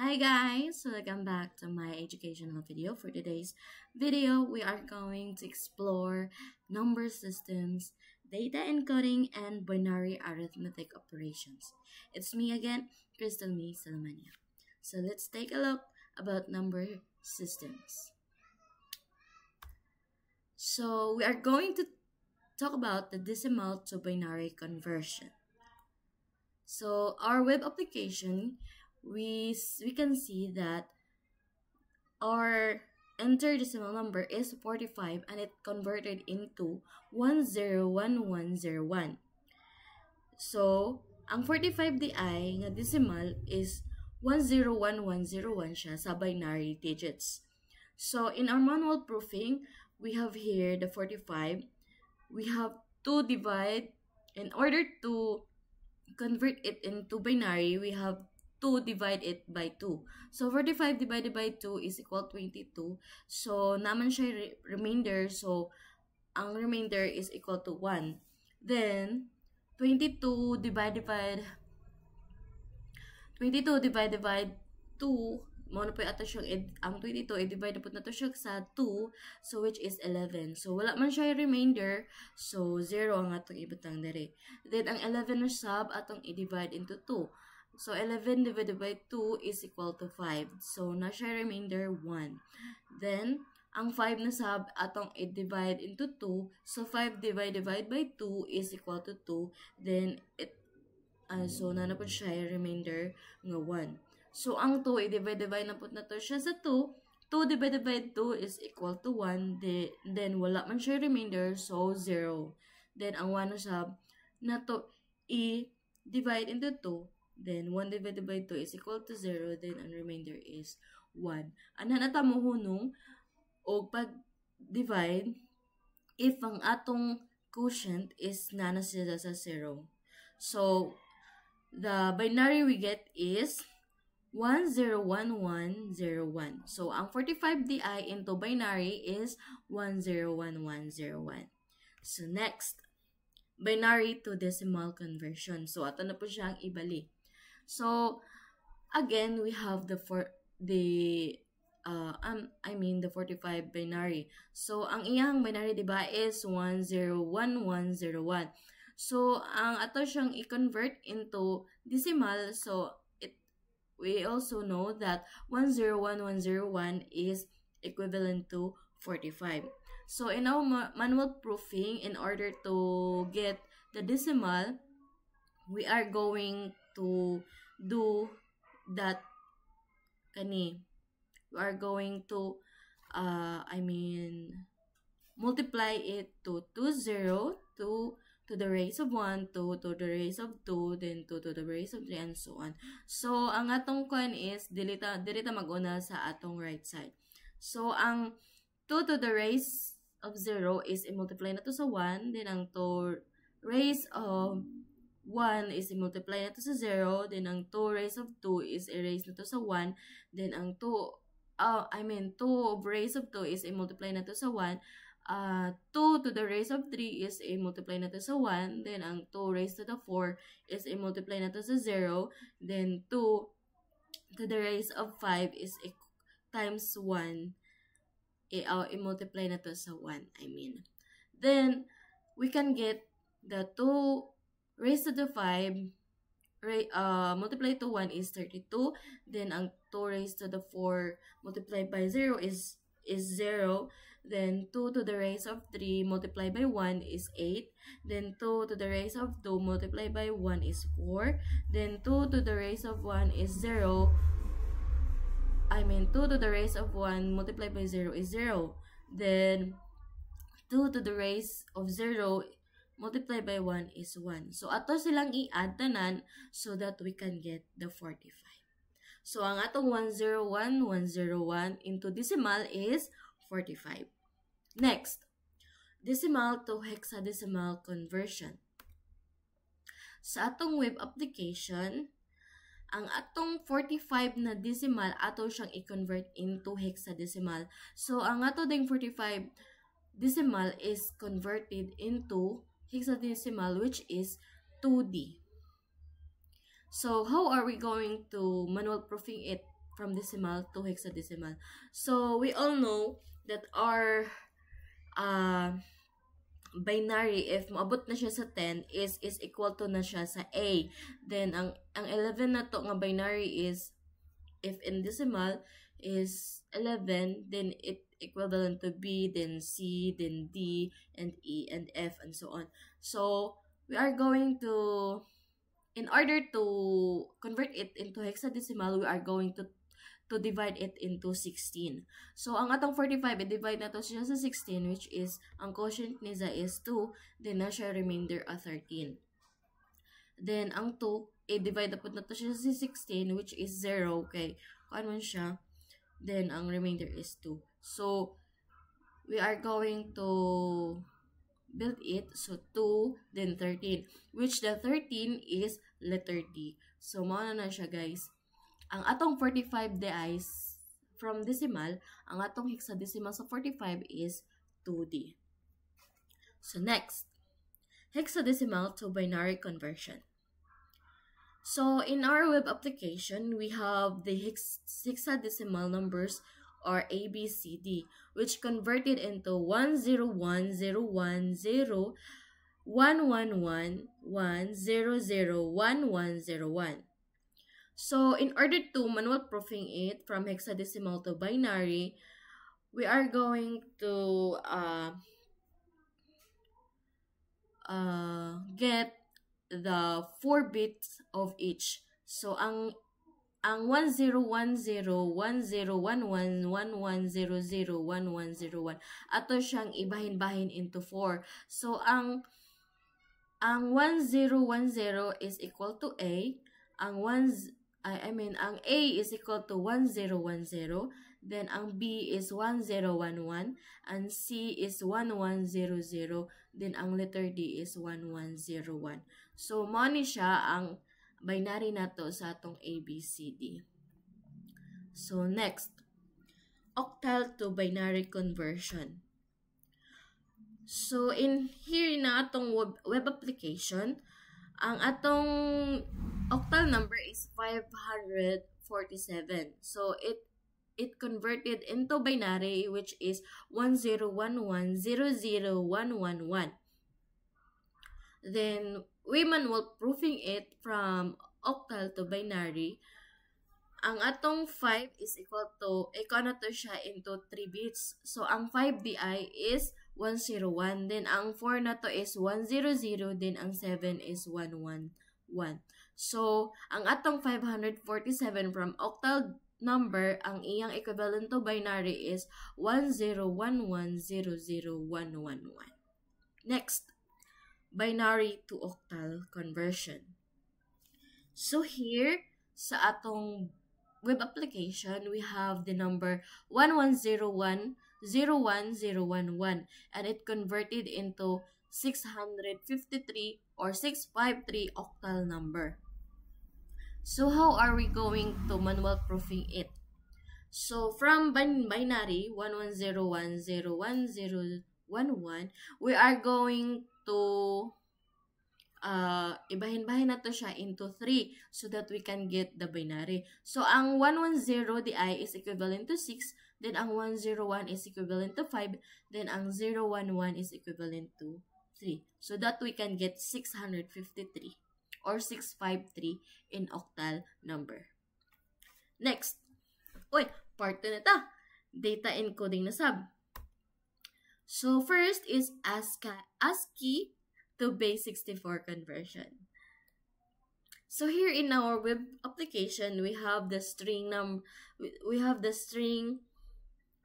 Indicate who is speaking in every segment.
Speaker 1: Hi guys, welcome back to my educational video. For today's video, we are going to explore number systems, data encoding, and binary arithmetic operations. It's me again, Crystal Me Salamania. So let's take a look about number systems. So we are going to talk about the decimal to binary conversion. So our web application, we can see that our entered decimal number is 45 and it converted into 101101. So, ang 45 di ay nga decimal is 101101 siya sa binary digits. So, in our manual proofing, we have here the 45. We have to divide. In order to convert it into binary, we have to divide it by 2. So, 45 divided by 2 is equal to 22. So, naman siya remainder. So, ang remainder is equal to 1. Then, 22 divided by 2, mo na po ato siyang ang 22 i-divide po na to siya sa 2, so which is 11. So wala man siya remainder, so 0 ang atong ibutang dere. Then ang 11 na sub atong i-divide into 2. So 11 divided by 2 is equal to 5. So na siya remainder 1. Then ang 5 na sub atong i-divide into 2. So 5 divided by 2 is equal to 2. Then so na po siya remainder nga 1. So, ang 2, i-divide na po na to siya sa 2. 2 divided by 2 is equal to 1. Then, wala man siya remainder, so 0. Then, ang 1 na to i-divide into 2. Then, 1 divided by 2 is equal to 0. Then, ang remainder is 1. Ano na tamo hunong o pag-divide if ang atong quotient is nana sila sa 0. So, the binary we get is 101101. So, ang 45 di into binary is 101101. So, next, binary to decimal conversion. So, ato na po siyang ibali. So, again, we have the 45 binary. So, ang iyang binary diba is 101101. So, ang ato siyang i-convert into decimal. So, we also know that 101101 is equivalent to 45. So, in our manual proofing, in order to get the decimal, we are going to do that kani. We are going to, multiply it to 20 to the raise of 1, to the raise of 2, then to the raise of 3, and so on. So, ang atong coin is, dilita mag-una sa atong right side. So, ang 2 to the raise of 0 is i-multiply na to sa 1, then ang to raise of 1 is i-multiply na to sa 0, then ang 2 raise of 2 is i-raise na to sa 1, then ang 2 raise of 2 is i-multiply na to sa 1, 2 to the raise of 3 is a multiply na to sa 1. Then, ang 2 raised to the 4 is a multiply na to sa 0. Then, 2 to the raise of 5 is times 1. I-multiply na to sa 1, Then, we can get the 2 raised to the 5 multiply to 1 is 32. Then, ang 2 raised to the 4 multiplied by 0 is 0. Then 2 to the raise of 3 multiplied by 1 is 8. Then 2 to the raise of 2 multiplied by 1 is 4. Then 2 to the raise of 1 is 0. 2 to the raise of 1 multiplied by 0 is 0. Then 2 to the raise of 0 multiplied by 1 is 1. So, ato silang i-add tanan so that we can get the 45. So, ang atong 101101 into decimal is 45. Next, decimal to hexadecimal conversion. Sa atong web application, ang atong 45 na decimal ato siyang i-convert into hexadecimal. So, ang ato ding 45 decimal is converted into hexadecimal, which is 2D. So, how are we going to manual proofing it? from decimal to hexadecimal. So we all know that our binary, if maabot na siya sa 10, is equal to na siya sa A. Then ang 11 na to nga binary is, if in decimal is 11, then it equivalent to B, then C, then D, and E, and F, and so on. So we are going to, in order to convert it into hexadecimal, we are going to divide it into 16. So, ang atong 45, i-divide na to siya sa 16, which is, ang quotient niya is 2, then na siya remainder a 13. Then, ang 2, i-divide na to siya sa 16, which is 0, okay? Kung ano siya, then ang remainder is 2. So, we are going to build it, so 2, then 13, which the 13 is letter D. So, mauna na siya, guys. Ang atong 45 is from decimal, ang atong hexadecimal sa 45 is 2D. So next, hexadecimal to binary conversion. So in our web application, we have the hexadecimal numbers or A, B, C, D, which converted into 101, 010, 111, 100, 1101. So, in order to manual proofing it from hexadecimal to binary, we are going to get the 4 bits of each. So, ang 1010, 1011, 1100, 1101, ato siyang ibahin-bahin into 4. So, ang 1010 is equal to A, ang ang A is equal to 1010, then ang B is 1011, and C is 1100, then ang letter D is 1101. So, mo ni siya ang binary nato sa atong ABCD. So, next, octal to binary conversion. So, in here na atong web application, ang atong octal number is 547. So, it converted into binary, which is 1011001111. Then, we manual proofing it from octal to binary. Ang atong 5 is equal to, na to siya into 3 bits. So, ang 5DI is 101. Then, ang 4 na to is 100. Then, ang 7 is 111. So, ang atong 547 from octal number, ang iyang equivalent to binary is 1011001111. Next, binary to octal conversion. So, here, sa atong web application, we have the number 1101-01011, and it converted into 653 or 653 octal number. So how are we going to manual proofing it? So from binary 1101-01011, we are going to ibahin-bahin na to siya into 3 so that we can get the binary. So, ang 110 di is equivalent to 6, then ang 101 is equivalent to 5, then ang 011 is equivalent to 3. So that we can get 653 or 653 in octal number. Next. Part 2 na ta. Data encoding na sub. So, first is ASCII to base64 conversion. So here in our web application, we have the string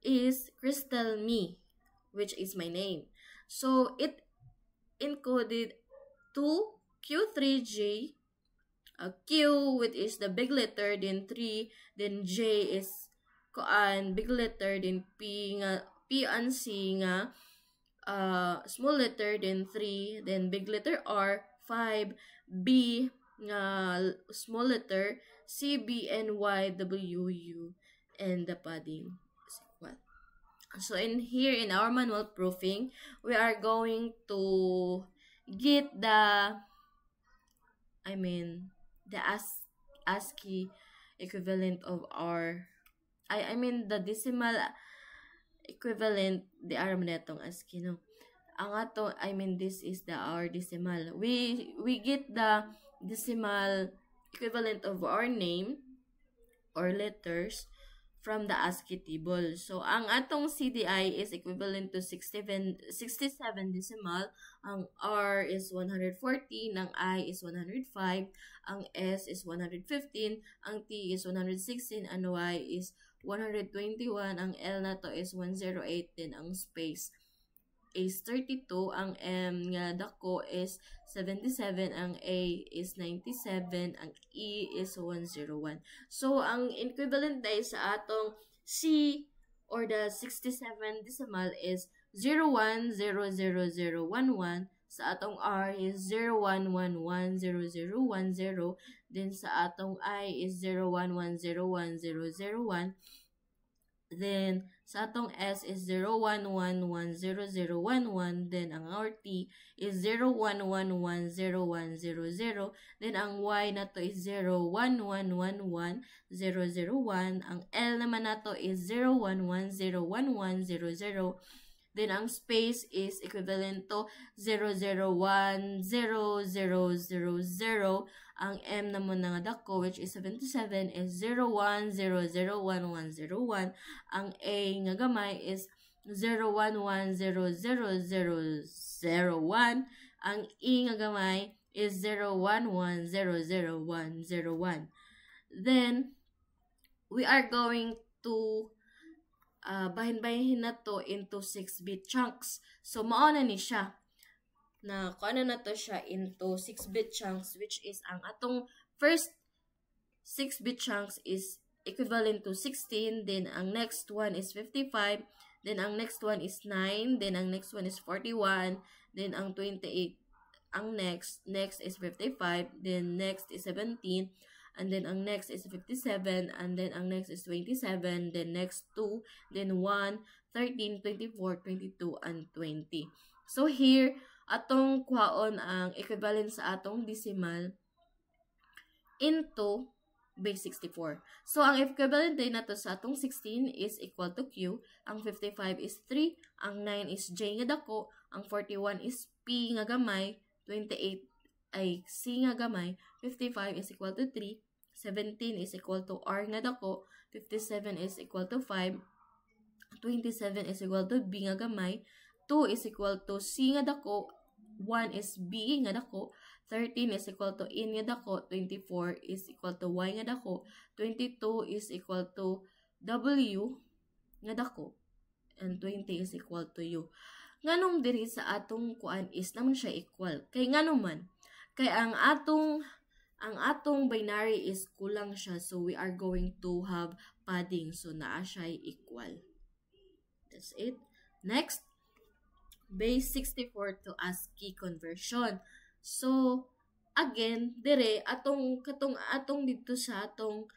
Speaker 1: is Crystal Me, which is my name. So it encoded to Q3J, Q which is the big letter, then 3, then J is big letter, then P and C nga small letter, then 3, then big letter R, 5, B, small letter, C, B, N, Y, W, U, and the padding is equal. So in here, in our manual proofing, we are going to get the ASCII equivalent of our, I mean the decimal equivalent, di aram netong ASCII, no? Ang ato, I mean this is the our decimal. We get the decimal equivalent of our name or letters from the ASCII table. So, ang atong CDI is equivalent to 67 decimal. Ang R is 140, ang I is 105, ang S is 115, ang T is 116, ang Y is 121, ang L na to is 108, then ang space is 32, ang M nga dako is 77, ang A is 97, ang E is 101. So, ang equivalent dahil sa atong C or the 67 decimal is 01000011, sa atong R is 01110010, then sa atong I is 01101001, then sa atong S is 01110011, then ang our T is 01110100, then ang Y na to is 01111001, ang L naman na to is 01101100, then ang space is equivalent to 0010000. Ang M naman nga dako, which is 77, is 01001101. Ang A nga gamay is 01100001. Ang E nga gamay is 01100101. Then, we are going to bahin-bahin na to into 6-bit chunks. So, mauna ni siya na kung ano na to siya into 6-bit chunks, which is ang atong first 6-bit chunks is equivalent to 16, then ang next one is 55, then ang next one is 9, then ang next one is 41, then ang 28, ang next is 55, then next is 17, and then ang next is 57, and then ang next is 27, then next 2, then 1, 13, 24, 22, and 20. So here, atong kwaon ang equivalent sa atong decimal into base 64. So, ang equivalent din nato sa atong 16 is equal to Q, ang 55 is 3, ang 9 is J nga dako, ang 41 is P nga gamay, 28 ay C nga gamay, 55 is equal to 3, 17 is equal to R nga dako, 57 is equal to 5, 27 is equal to B nga gamay, 2 is equal to C nga dako, 1 is B nga dako, 13 is equal to N nga dako, 24 is equal to Y nga dako, 22 is equal to W nga dako, and 20 is equal to U. Nganong diri sa atong kuan is naman siya equal. Kay ngano man? Kay ang atong binary is kulang siya, so we are going to have padding, so naa siya equal. That's it. Next, base 64 to ASCII conversion. So, again, dire atong dito sa atong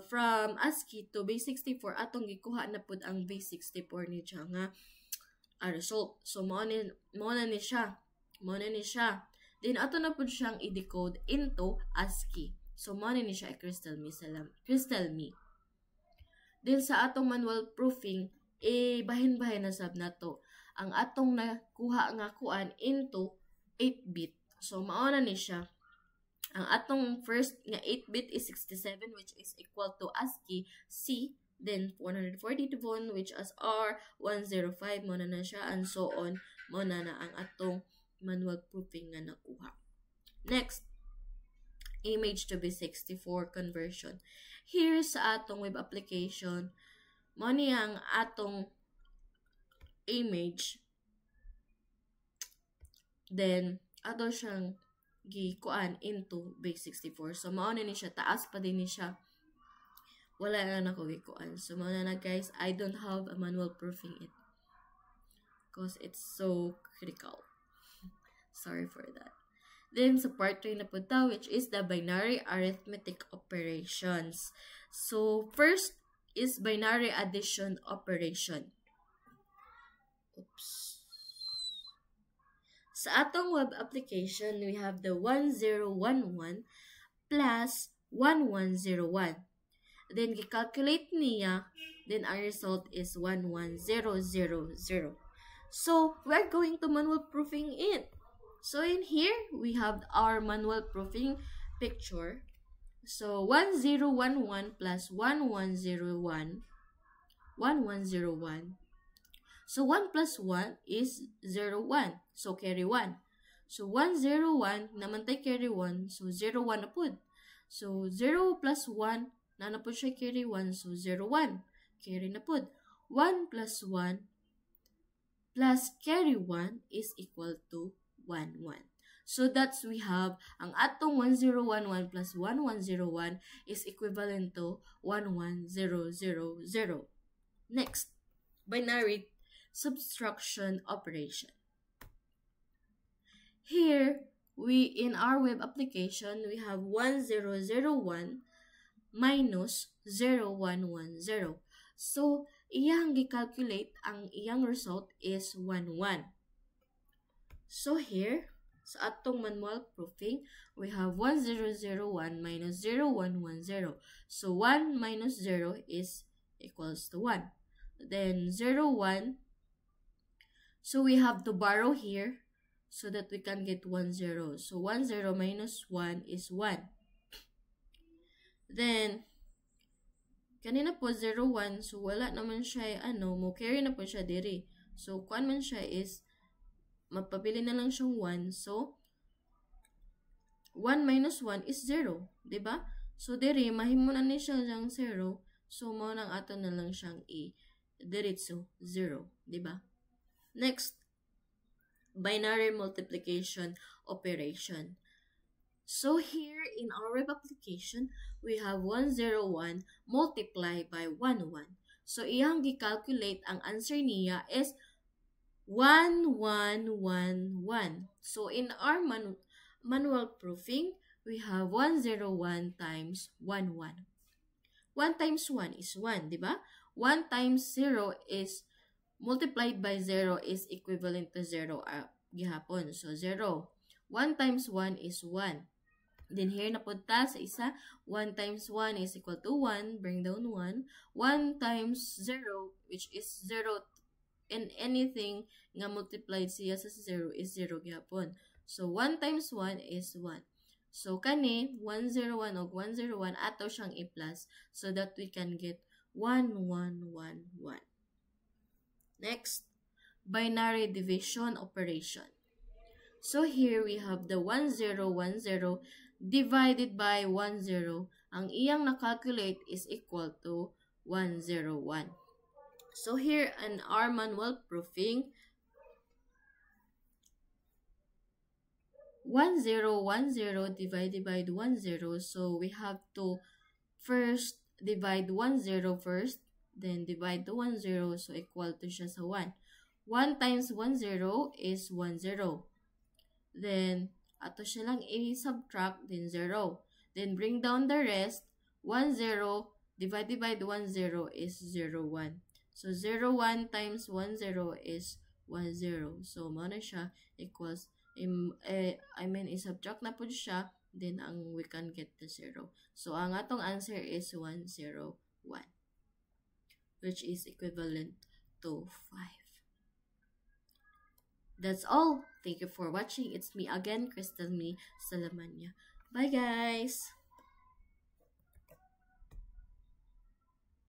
Speaker 1: from ASCII to base 64, atong gikuha na pud ang base 64 ni siya nga result. So, mo na ni siya. Then, ato na pud siyang i-decode into ASCII. So, mo na ni siya crystal me. Then, sa atong manual proofing, bahin-bahin na sab na to. Ang atong nakuha nga kuan into 8-bit. So, mauna ni siya. Ang atong first nga 8-bit is 67, which is equal to ASCII C, then 142 which as R, 105, muna na siya, and so on. Muna na ang atong manual proofing nga nakuha. Next, image to base 64 conversion. Here sa atong web application, mo niya ang atong image, then ato siyang gikuan into base 64. So mao na ni siya, taas pa din ni siya, wala na ako gikuan. So mao na guys, I don't have a manual proofing it because it's so critical. Sorry for that. Then sa part 3 na po ta, which is the binary arithmetic operations. So first is binary addition operation. Oops. Sa atong web application, we have the 1011 plus 1101. then gi-calculate niya, then our result is 11000. So, we're going to manual proofing it. So, in here, we have our manual proofing picture. So, 1011 plus 1101, 1101. So, 1 plus 1 is 01. So, carry 1. So, 101, naman tayo carry 1. So, 01 na po. So, 0 plus 1, na po siya carry 1. So, 01. Carry na po. 1 plus 1 plus carry 1 is equal to 1, 1. So, that's we have, ang atong 1011 plus 1101 is equivalent to 11000. Next, binary subtraction operation. Here, in our web application, we have 1001 minus 0110. So, iyang gi-calculate, ang iyang result is 11. So, here, sa atong manual proofing, we have 1001 minus 0110. So, 1 minus 0 is equals to 1. Then, 01. So, we have to borrow here so that we can get 10. So, 10 minus 1 is 1. Then, kanina po 01. So, wala naman siya, mo carry na po siya diri. So, kuan man siya is, mapabili na lang siyang 1. So, 1 minus 1 is 0. Diba? So, diri, mahimo na ni siya siyang 0. So, mo nang ato na lang siyang diretso 0. Diba? Next, binary multiplication operation. So, here in our web application, we have 101 multiplied by 11. So, iyang gi-calculate, ang answer niya is 1111. So, in our manual proofing, we have 101 times 11. 1 times 1 is 1, di ba? 1 times 0 is multiplied by 0 is equivalent to 0 gihapon. So, 0. 1 times 1 is 1. Then, here na punta sa isa, 1 times 1 is equal to 1. Bring down 1. 1 times 0, which is 0, and anything nga multiplied siya sa 0 is 0 gihapon. So, 1 times 1 is 1. So, kani, 101 o 101, ato siyang i-plus so that we can get 1111. Next, binary division operation. So, here we have the 1010 divided by 10. Ang iyang na-calculate is equal to 101. So, here in our manual proofing, 1010 divided by 10. So, we have to first divide 10 first, then divide the 10, so equal to siya sa 1. 1 times 10 is 10. Then, ato siya lang i-subtract, then 0. Then, bring down the rest. 10 divided by 10 is 01. So, 01 times 10 is 10. So, mo na siya equals, i-subtract na po siya, then we can get the 0. So, ang atong answer is 101, which is equivalent to 5. That's all. Thank you for watching. It's me again, Crystal Me Salamanya. Bye, guys!